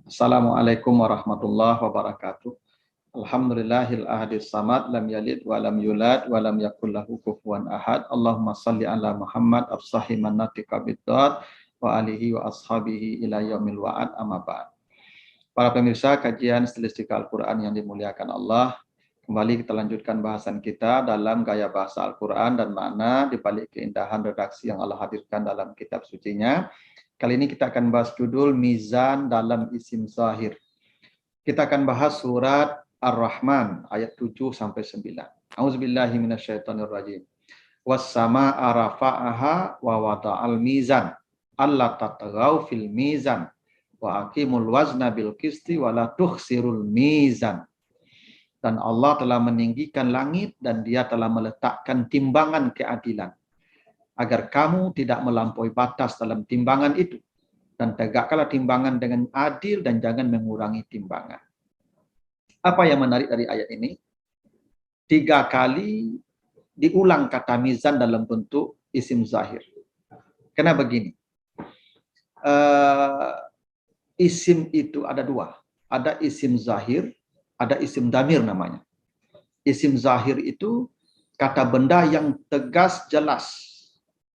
Assalamualaikum warahmatullahi wabarakatuh. Alhamdulillahil ahadis samad lam yalid wa lam yulad wa lam yakul lahu kufuwan ahad. Allahumma salli ala Muhammad afsahi mannatika biddad wa alihi wa ashabihi ila yaumil wa'ad amma ba'd. Para pemirsa kajian stilistika Al-Qur'an yang dimuliakan Allah, kembali kita lanjutkan bahasan kita dalam gaya bahasa Al-Qur'an dan makna di balik keindahan redaksi yang Allah hadirkan dalam kitab sucinya. Kali ini kita akan bahas judul Mizan dalam Isim Zahir. Kita akan bahas surat Ar-Rahman ayat 7 sampai 9. Auzubillahi minasyaitonirrajim. Was-samaa'a rafa'aha wa wada'al mizan alla tatghaw fil mizan wa aqimul wazna bil qisti wa la tukhsirul mizan. Dan Allah telah meninggikan langit dan Dia telah meletakkan timbangan keadilan, agar kamu tidak melampaui batas dalam timbangan itu. Dan tegakkanlah timbangan dengan adil dan jangan mengurangi timbangan. Apa yang menarik dari ayat ini? 3 kali diulang kata mizan dalam bentuk isim zahir. Karena begini, isim itu ada 2. Ada isim zahir, ada isim damir namanya. Isim zahir itu kata benda yang tegas, jelas.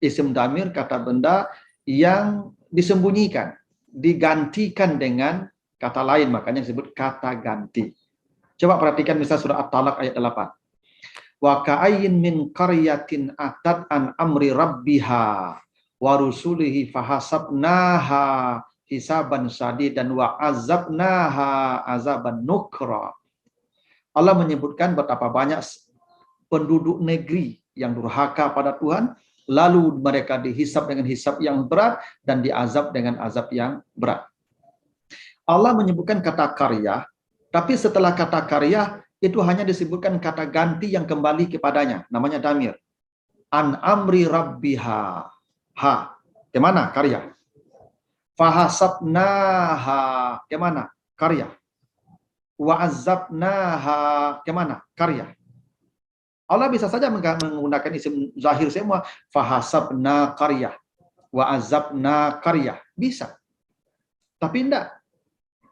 Isim damir kata benda yang disembunyikan, digantikan dengan kata lain, makanya disebut kata ganti. Coba perhatikan misal surah At-Talaq ayat 8. Wa ka'ayyin min qaryatin atat an amri rabbiha wa rusulihi fahasabnaha hisaban sadidan wa azabnaha azaban nukra. Allah menyebutkan betapa banyak penduduk negeri yang durhaka pada Tuhan, lalu mereka dihisab dengan hisab yang berat dan diazab dengan azab yang berat. Allah menyebutkan kata karya, tapi setelah kata karya itu hanya disebutkan kata ganti yang kembali kepadanya, namanya damir. An amri rabbiha. Ha, kemana karya? Fahasabnaha, kemana karya? Wa azabnaha, kemana karya? Allah bisa saja menggunakan isim zahir semua. Fahasabna qaryah wa azabna qaryah. Bisa. Tapi tidak.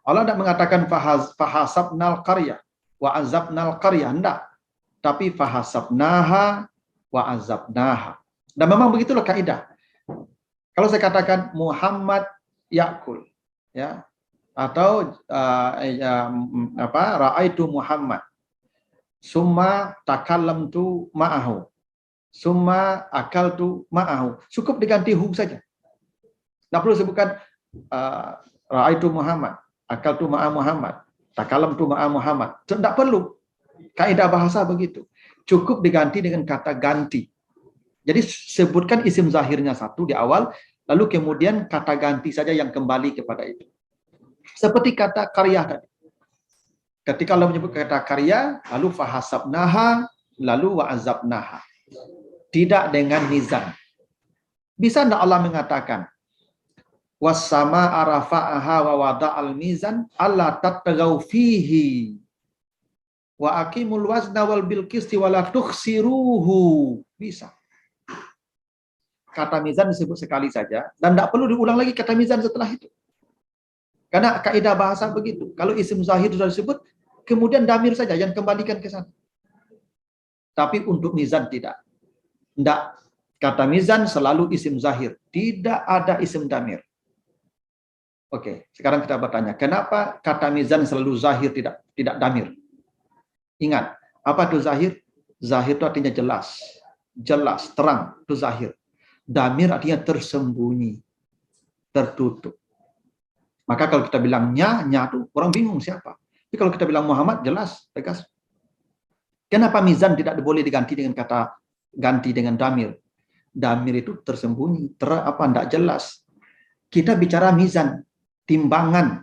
Allah tidak mengatakan fahasabnal qaryah wa azabnal qaryah. Tidak. Tapi fahasabnaha wa azabnaha. Dan memang begitulah kaidah. Kalau saya katakan Muhammad yakul, ya, atau ra'aitu Muhammad, summa takallamtu ma'ahu, summa akaltu ma'ahu. Cukup diganti hu saja. Tidak perlu sebutkan ra'aitu Muhammad, akaltu ma'a Muhammad, takallamtu ma'a Muhammad. Tidak perlu. Kaidah bahasa begitu. Cukup diganti dengan kata ganti. Jadi sebutkan isim zahirnya satu di awal, lalu kemudian kata ganti saja yang kembali kepada itu. Seperti kata karya tadi. Ketika Allah menyebut kata karya, lalu fahasabnaha, lalu wa'azabnaha. Tidak dengan mizan. Bisa tidak Allah mengatakan, was-samaa'a rafa'aha wa wada'al mizan, alla tatghaw fihi, wa aqimul wazna wal bil qisti wa la tukhsiruhu. Bisa. Kata mizan disebut sekali saja, dan tidak perlu diulang lagi kata mizan setelah itu. Karena kaidah bahasa begitu. Kalau isim zahir sudah disebut, kemudian damir saja yang kembalikan ke sana. Tapi untuk mizan tidak. Tidak. Kata mizan selalu isim zahir. Tidak ada isim damir. Oke, sekarang kita bertanya, kenapa kata mizan selalu zahir, tidak damir? Ingat, apa itu zahir? Zahir itu artinya jelas. Jelas, terang, itu zahir. Damir artinya tersembunyi, tertutup. Maka kalau kita bilang nya itu orang bingung siapa. Tapi kalau kita bilang Muhammad, jelas, tegas. Kenapa mizan tidak boleh diganti dengan kata ganti dengan damir? Damir itu tersembunyi, tidak jelas. Kita bicara mizan, timbangan.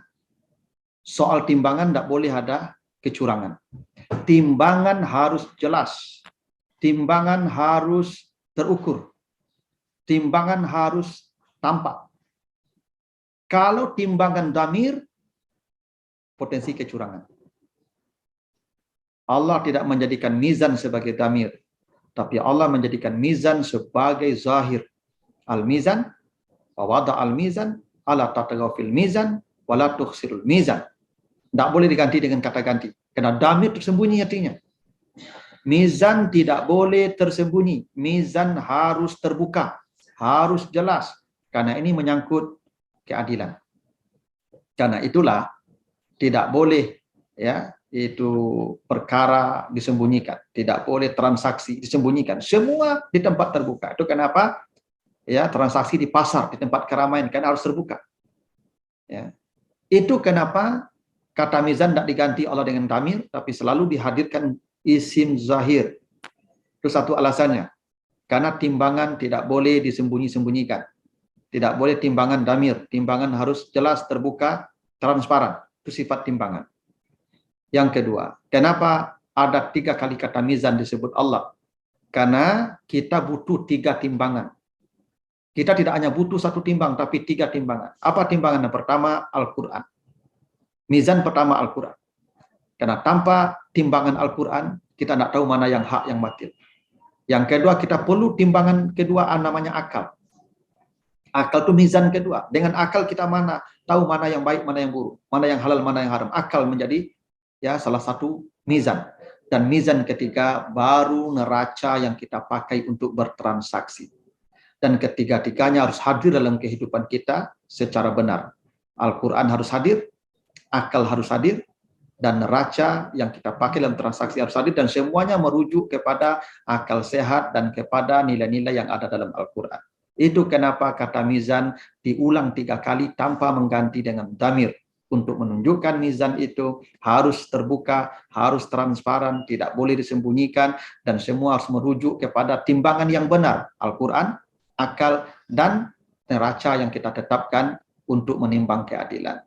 Soal timbangan tidak boleh ada kecurangan. Timbangan harus jelas. Timbangan harus terukur. Timbangan harus tampak. Kalau timbangan damir, potensi kecurangan. Allah tidak menjadikan mizan sebagai damir, tapi Allah menjadikan mizan sebagai zahir. Al-mizan, wa wada al-mizan, ala tatagaw fil mizan, wala tukhsirul mizan. Tidak boleh diganti dengan kata ganti. Karena damir tersembunyi artinya. Mizan tidak boleh tersembunyi. Mizan harus terbuka, harus jelas. Karena ini menyangkut keadilan. Karena itulah tidak boleh ya itu perkara disembunyikan, tidak boleh transaksi disembunyikan. Semua di tempat terbuka. Itu kenapa ya transaksi di pasar, di tempat keramaian kan harus terbuka. Ya. Itu kenapa kata mizan tidak diganti Allah dengan damir, tapi selalu dihadirkan isim zahir. Itu satu alasannya. Karena timbangan tidak boleh disembunyi-sembunyikan. Tidak boleh timbangan damir. Timbangan harus jelas, terbuka, transparan. Itu sifat timbangan. Yang kedua, kenapa ada 3 kali kata mizan disebut Allah? Karena kita butuh 3 timbangan. Kita tidak hanya butuh 1 timbang, tapi 3 timbangan. Apa timbangan yang pertama? Al-Quran. Mizan pertama Al-Quran. Karena tanpa timbangan Al-Quran, kita tidak tahu mana yang hak, yang batil. Yang kedua, kita perlu timbangan kedua namanya akal. Akal itu mizan kedua. Dengan akal kita tahu mana yang baik, mana yang buruk, mana yang halal, mana yang haram. Akal menjadi ya salah satu mizan. Dan mizan ketiga baru neraca yang kita pakai untuk bertransaksi. Dan ketiga-tiganya harus hadir dalam kehidupan kita secara benar. Al-Quran harus hadir, akal harus hadir, dan neraca yang kita pakai dalam transaksi harus hadir, dan semuanya merujuk kepada akal sehat dan kepada nilai-nilai yang ada dalam Al-Quran. Itu kenapa kata mizan diulang 3 kali tanpa mengganti dengan damir. Untuk menunjukkan mizan itu harus terbuka, harus transparan, tidak boleh disembunyikan, dan semua harus merujuk kepada timbangan yang benar, Al-Quran, akal, dan neraca yang kita tetapkan untuk menimbang keadilan.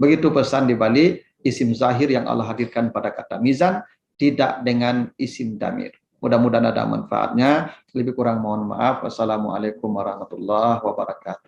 Begitu pesan di balik isim zahir yang Allah hadirkan pada kata mizan, tidak dengan isim damir. Mudah-mudahan ada manfaatnya. Lebih kurang mohon maaf. Wassalamualaikum warahmatullahi wabarakatuh.